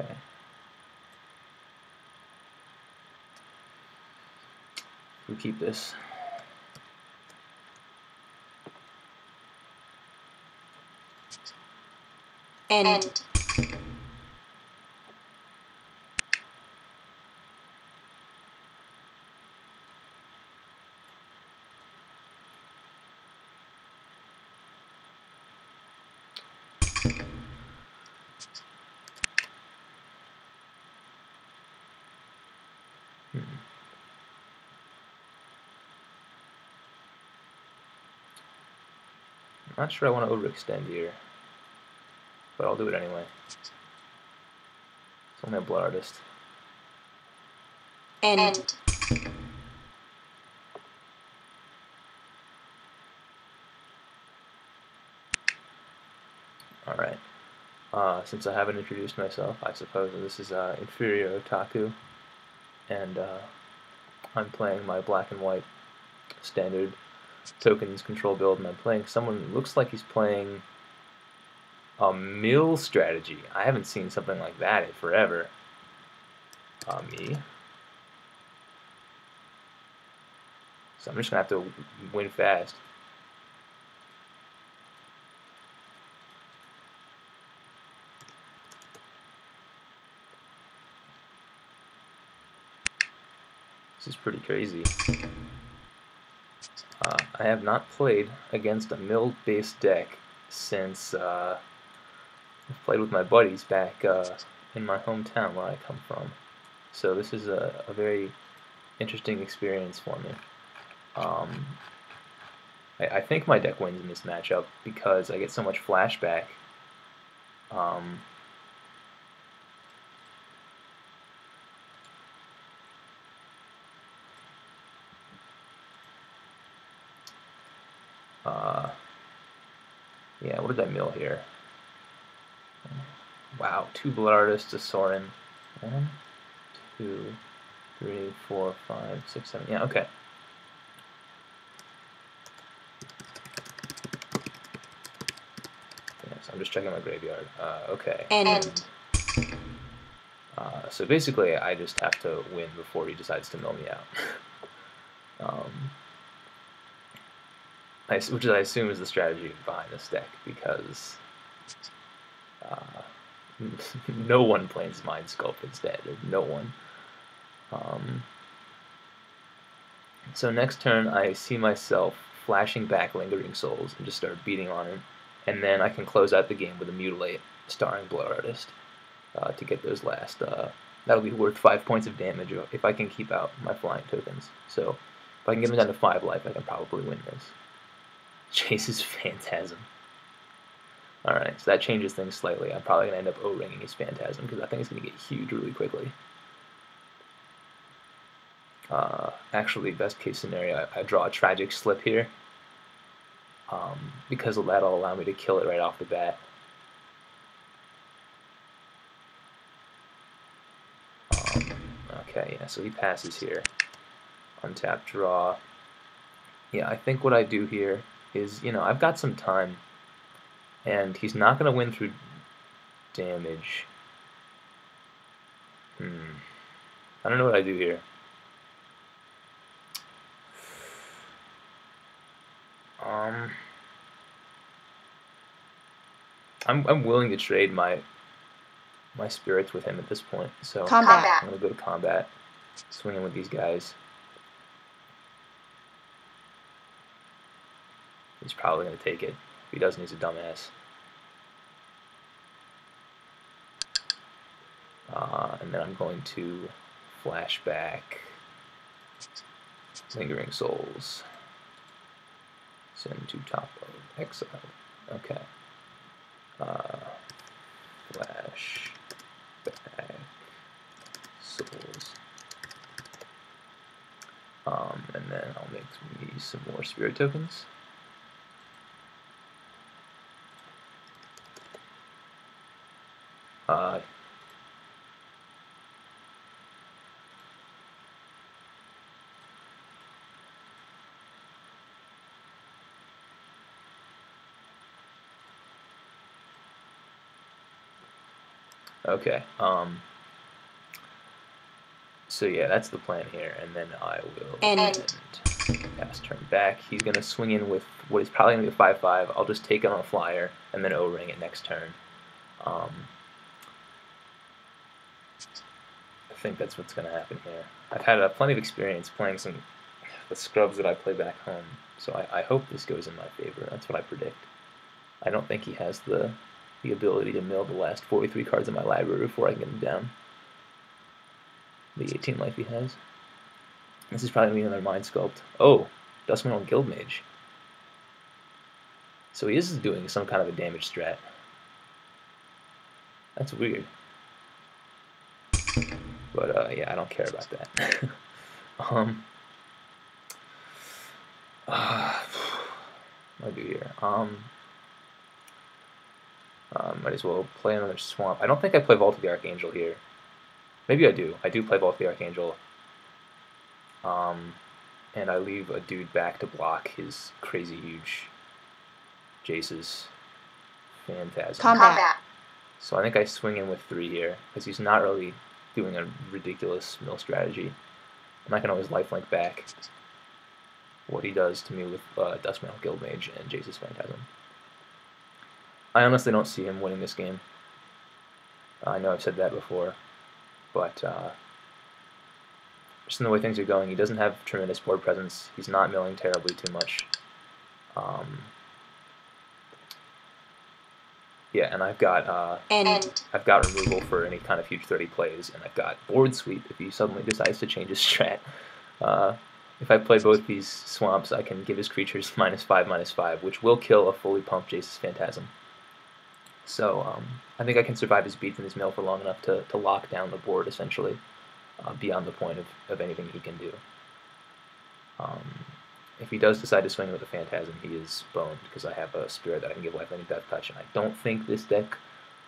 Okay. We keep this. End. I'm not sure I want to overextend here, but I'll do it anyway. It's only a blood artist. End. Alright. Since I haven't introduced myself, I suppose this is Inferior Otaku, and I'm playing my black and white standard tokens control build, and I'm playing someone who looks like he's playing a mill strategy. I haven't seen something like that in forever. Me. So I'm just gonna have to win fast. This is pretty crazy. I have not played against a mill-based deck since I've played with my buddies back in my hometown where I come from. So this is a very interesting experience for me. I think my deck wins in this matchup because I get so much flashback. Yeah, what did I mill here? Wow, 2 Blood Artists, a Sorin. 1, 2, 3, 4, 5, 6, 7. Yeah, okay. Yeah, so I'm just checking my graveyard. Okay. End. So basically, I just have to win before he decides to mill me out. Which I assume is the strategy behind this deck, because no one plays Mind Sculpt instead. No one. So next turn, I see myself flashing back Lingering Souls and just start beating on him, and then I can close out the game with a Mutilate, starring Blood Artist, to get those last. That'll be worth 5 points of damage if I can keep out my flying tokens. So if I can get them down to 5 life, I can probably win this. Chase's Phantasm. Alright, so that changes things slightly. I'm probably going to end up O-ringing his Phantasm because I think it's going to get huge really quickly. Actually, best case scenario, I draw a Tragic Slip here, because that'll allow me to kill it right off the bat. Okay, yeah, so he passes here. Untap, draw. Yeah, I think what I do here is, I've got some time, and he's not going to win through damage. I don't know what I do here. I'm willing to trade my spirits with him at this point. So Combat. I'm gonna go to combat, swinging with these guys. He's probably gonna take it. If he doesn't, he's a dumbass. And then I'm going to flashback Lingering Souls. Send to top of exile. Okay. Flash back Souls. And then I'll make me some more spirit tokens. Okay. So yeah, that's the plan here, and then I will End. pass turn back. He's gonna swing in with what is probably gonna be a 5/5. I'll just take it on a flyer and then O-ring it next turn. I think that's what's gonna happen here. I've had plenty of experience playing the scrubs that I play back home, so I hope this goes in my favor. That's what I predict. I don't think he has the ability to mill the last 43 cards in my library before I get him down. The 18 life he has. This is probably another Mind Sculpt. Oh, Dustman Guildmage. So he is doing some kind of a damage strat. That's weird. But yeah, I don't care about that. What do I do here? Might as well play another Swamp. I don't think I play Vault of the Archangel here. Maybe I do. I do play Vault of the Archangel. And I leave a dude back to block his crazy huge Jace's Phantasm. Combat. So I think I swing in with 3 here, because he's not really doing a ridiculous mill strategy. And I can always lifelink back what he does to me with Dustman Guildmage and Jace's Phantasm. I honestly don't see him winning this game. I know I've said that before, but just in the way things are going, he doesn't have tremendous board presence. He's not milling terribly too much. Yeah, and I've got removal for any kind of huge 30 plays, and I've got board sweep if he suddenly decides to change his strat. If I play both these swamps, I can give his creatures -5/-5, which will kill a fully pumped Jace's Phantasm. So I think I can survive his beats and his mill for long enough to lock down the board, essentially, beyond the point of anything he can do. If he does decide to swing with a Phantasm, he is boned, because I have a Spirit that I can give lifelink Death Touch, and I don't think this deck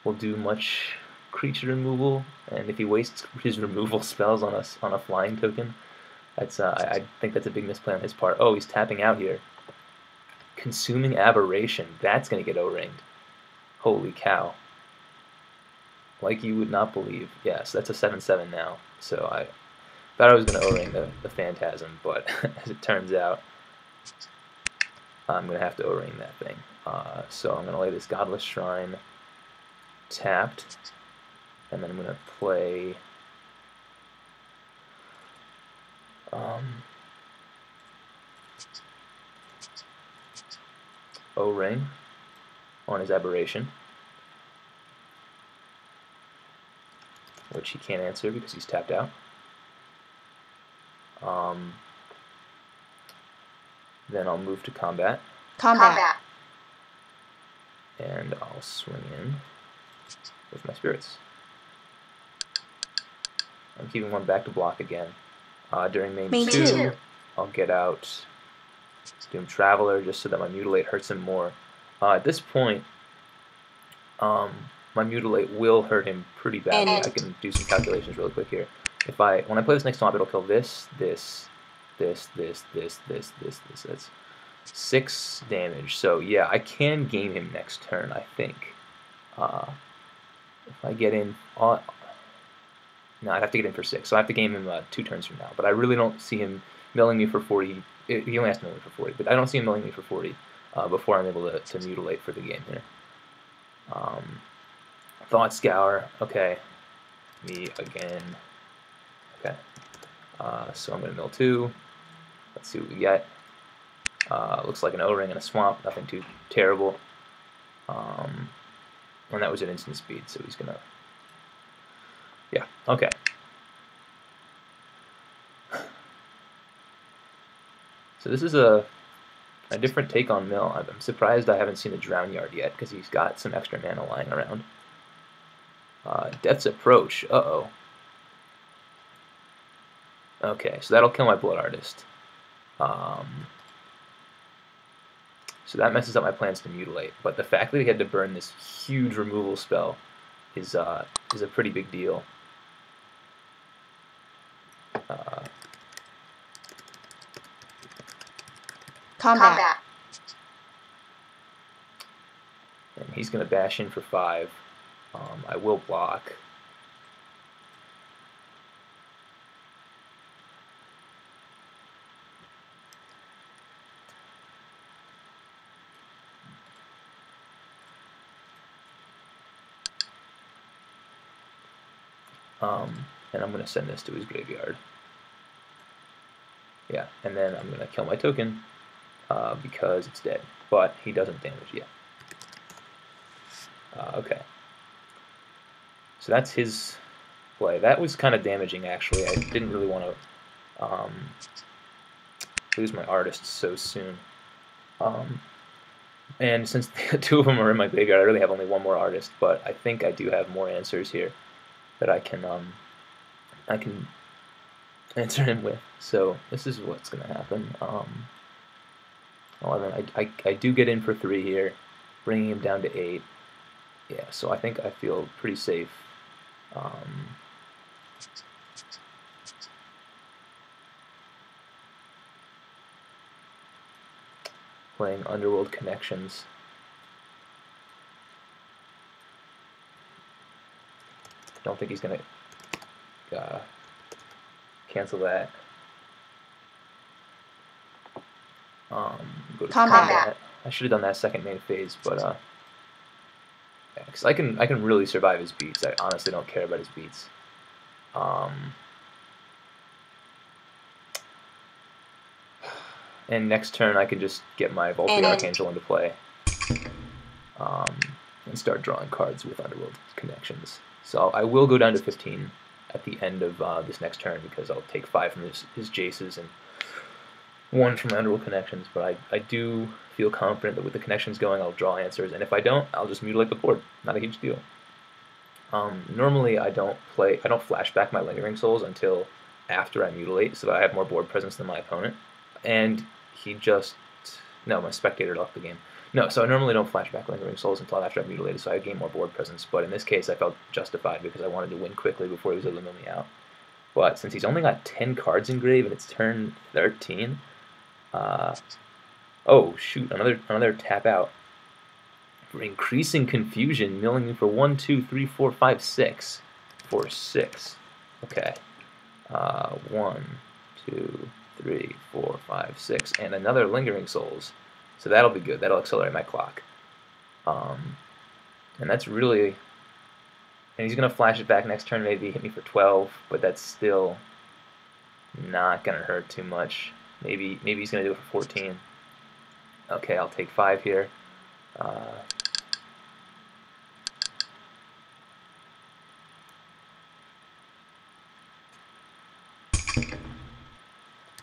will do much creature removal, and if he wastes his removal spells on a flying token, that's I think that's a big misplay on his part. Oh, he's tapping out here. Consuming Aberration, that's going to get O-ringed. Holy cow. Like you would not believe. Yes, that's a 7/7 now. So I thought I was going to O-ring the Phantasm, but as it turns out, I'm going to have to O-ring that thing. So I'm going to lay this Godless Shrine tapped, and then I'm going to play O-ring on his Aberration, which he can't answer because he's tapped out. Then I'll move to combat. And I'll swing in with my spirits. I'm keeping one back to block again. During main 2, I'll get out Doom Traveler just so that my Mutilate hurts him more. At this point, my Mutilate will hurt him pretty badly. I can do some calculations really quick here. When I play this next swamp, it'll kill this. That's 6 damage. So yeah, I can game him next turn, I think. If I get in, no, I'd have to get in for 6. So I have to game him 2 turns from now. But I really don't see him milling me for 40. He only has to mill me for 40, but I don't see him milling me for 40 before I'm able to mutilate for the game here. Thought Scour, okay. Me again. Okay. So I'm going to mill 2. Let's see what we get. Looks like an O-ring and a swamp, nothing too terrible. And that was at instant speed, so he's going to... Yeah, okay. So this is a different take on mill. I'm surprised I haven't seen a Drown Yard yet, because he's got some extra mana lying around. Death's Approach, uh-oh. Okay, so that'll kill my Blood Artist. So that messes up my plans to mutilate. But the fact that he had to burn this huge removal spell is a pretty big deal. Combat. And he's going to bash in for 5. I will block. And I'm going to send this to his graveyard. Yeah, and then I'm going to kill my token because it's dead, but he doesn't damage yet. Okay. So that's his play. That was kind of damaging, actually. I didn't really want to lose my artist so soon. And since the two of them are in my graveyard, I really have only one more artist, but I think I do have more answers here that I can answer him with. So this is what's going to happen. 11. I do get in for 3 here, bringing him down to 8. Yeah, so I think I feel pretty safe. Playing Underworld Connections. I don't think he's going to cancel that. Go to combat. I should have done that second main phase, but yeah, because I can really survive his beats. I honestly don't care about his beats. And next turn I can just get my Vault the Archangel into play and start drawing cards with Underworld Connections. So I will go down to 15 at the end of this next turn because I'll take 5 from his Jaces and 1 from Underworld Connections, but I do feel confident that with the connections going, I'll draw answers, and if I don't, I'll just mutilate the board. Not a huge deal. Normally, I don't flashback my Lingering Souls until after I mutilate, so that I have more board presence than my opponent. And he just my spectator locked the game. No, so I normally don't flashback Lingering Souls until after I've mutilated, so I gain more board presence. But in this case, I felt justified because I wanted to win quickly before he was able to move me out. But since he's only got 10 cards in grave and it's turn 13. Oh shoot! Another tap out for increasing confusion, milling me for 1, 2, 3, 4, 5, 6 for 6. Okay. 1, 2, 3, 4, 5, 6, and another Lingering Souls. So that'll be good. That'll accelerate my clock. And that's really. And he's gonna flash it back next turn. Maybe hit me for 12, but that's still not gonna hurt too much. Maybe he's gonna do it for 14. Okay, I'll take 5 here.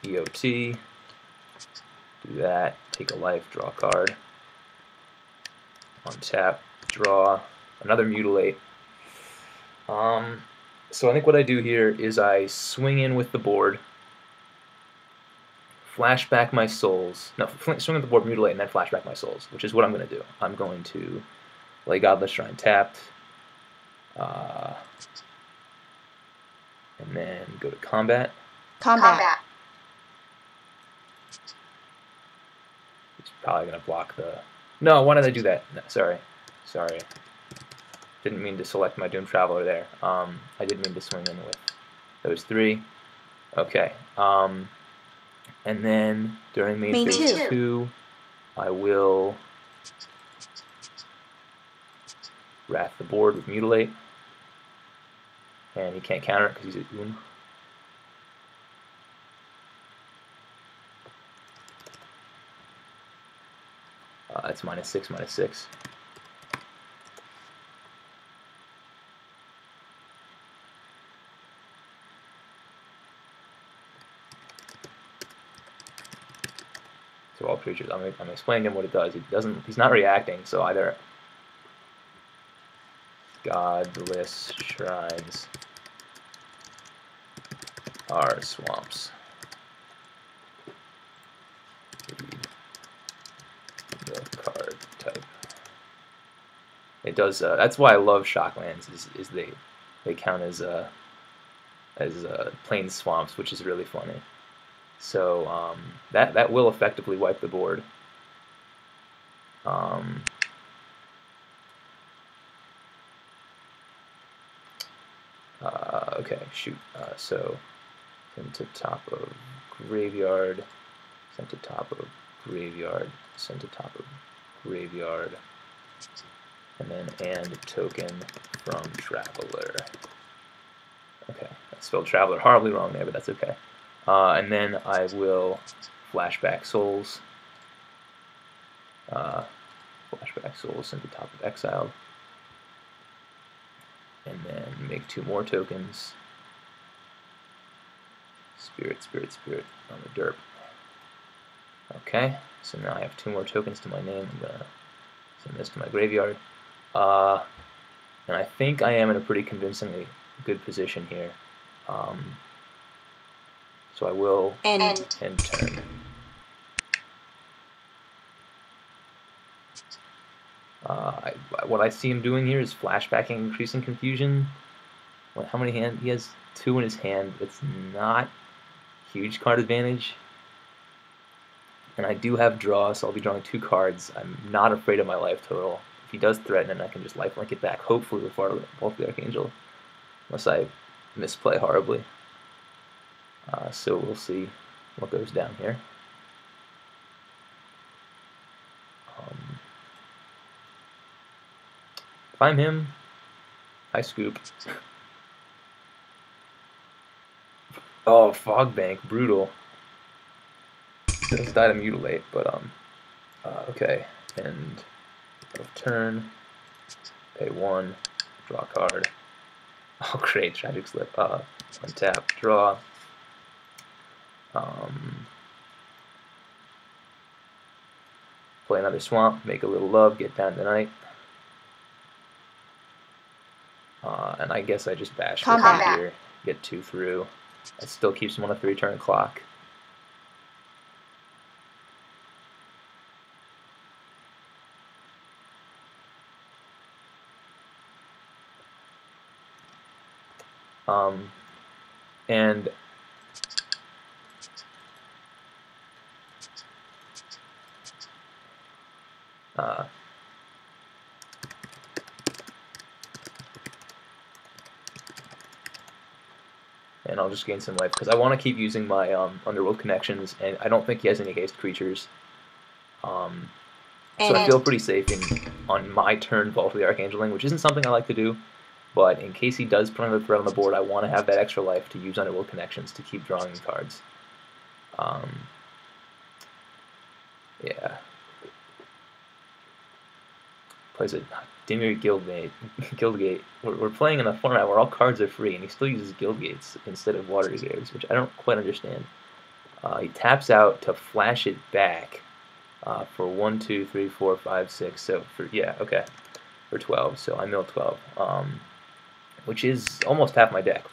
EOT. Do that. Take a life. Draw a card. Untap. Draw. Another mutilate. So I think what I do here is I swing in with the board. Flashback my souls. No, swing with the board, mutilate, and then flashback my souls, which is what I'm going to do. I'm going to lay Godless Shrine tapped. And then go to combat. Combat. It's probably going to block the... No, why did I do that? No, sorry. Didn't mean to select my Doom Traveler there. I did mean to swing in with those 3. Okay. And then during main phase 2, I will wrath the board with mutilate. And he can't counter it because he's a Doom. It's -6, -6. To all creatures. I'm explaining him what it does. He's not reacting, so either Godless Shrines are swamps. The card type. It does. That's why I love Shocklands. Is they count as plain swamps, which is really funny. So that will effectively wipe the board. Okay, shoot. So send to top of graveyard, send to top of graveyard, send to top of graveyard, and then and token from traveler. Okay, I spelled traveler horribly wrong there, but that's okay. And then I will flashback souls. Flashback souls sent to top of exiled. And then make 2 more tokens. Spirit, spirit, spirit on the derp. Okay, so now I have 2 more tokens to my name. I'm gonna send this to my graveyard. And I think I am in a pretty convincingly good position here. So I will end turn. What I see him doing here is flashbacking, increasing confusion. How many hands? He has 2 in his hand. It's not huge card advantage. And I do have draw, so I'll be drawing 2 cards. I'm not afraid of my life total. If he does threaten, then I can just lifelink it back, hopefully with both the Archangel, unless I misplay horribly. So we'll see what goes down here. If I'm him, I scoop. Oh, Fog Bank, brutal. Just die to mutilate, but okay. End of turn. Pay 1. Draw a card. Oh, great, Tragic Slip. Untap, draw. Play another swamp, make a little love, get down tonight. And I guess I just bash this here, get 2 through. It still keeps him on a 3-turn clock. And I'll just gain some life because I want to keep using my Underworld connections, and I don't think he has any haste creatures. So I feel pretty safe on my turn Vault of the Archangeling, which isn't something I like to do, but in case he does put another threat on the board, I want to have that extra life to use Underworld connections to keep drawing cards. Yeah. Plays a Dimir Guildgate. We're playing in a format where all cards are free, and he still uses Guildgates instead of Water Graves, which I don't quite understand. He taps out to flash it back for 1, 2, 3, 4, 5, 6. So for 12. So I mill 12, which is almost half my deck.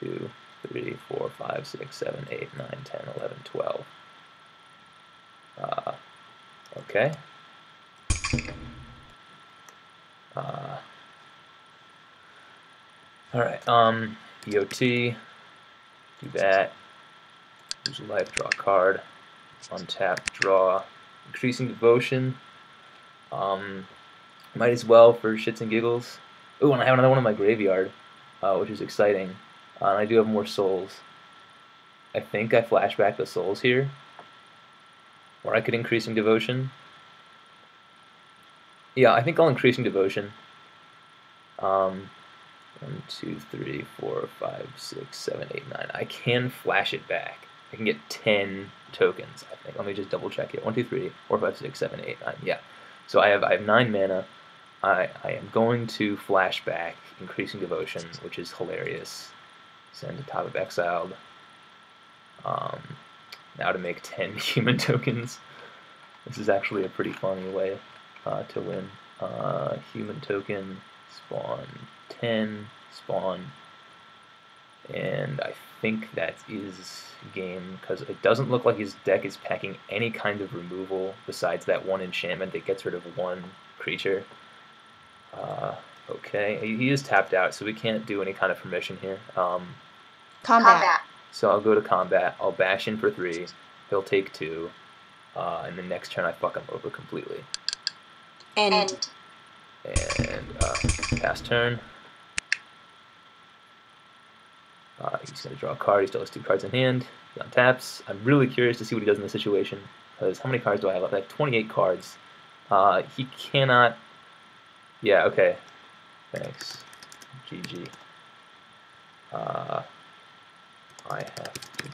2, 3, 4, 5, 6, 7, 8, 9, 10, 11, 12. Okay. Alright, BOT, do that, use a life, draw a card, untap, draw, increasing devotion, might as well for shits and giggles. Ooh, and I have another one in my graveyard, which is exciting, and I do have more souls. I think I flashback the souls here, or I could increasing devotion. Yeah, I think I'll increasing devotion. 1, 2, 3, 4, 5, 6, 7, 8, 9. I can flash it back. I can get 10 tokens, I think. Let me just double check here. 1, 2, 3, 4, 5, 6, 7, 8, 9. Yeah. So I have 9 mana. I am going to flash back increasing devotion, which is hilarious. Send to top of exiled. Now to make 10 human tokens. This is actually a pretty funny way to win. Human token, spawn 10, spawn, and I think that is game, because it doesn't look like his deck is packing any kind of removal besides that 1 enchantment that gets rid of 1 creature. Okay, he is tapped out, so we can't do any kind of permission here. Combat. So I'll go to combat, I'll bash in for 3, he'll take 2, and the next turn I fuck him over completely. End. And pass turn. He's going to draw a card. He still has 2 cards in hand. He untaps. I'm really curious to see what he does in this situation, because how many cards do I have left? I have 28 cards. He cannot... Yeah, okay. Thanks. GG. I have to...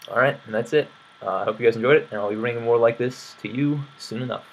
Alright, and that's it. I hope you guys enjoyed it, and I'll be bringing more like this to you soon enough.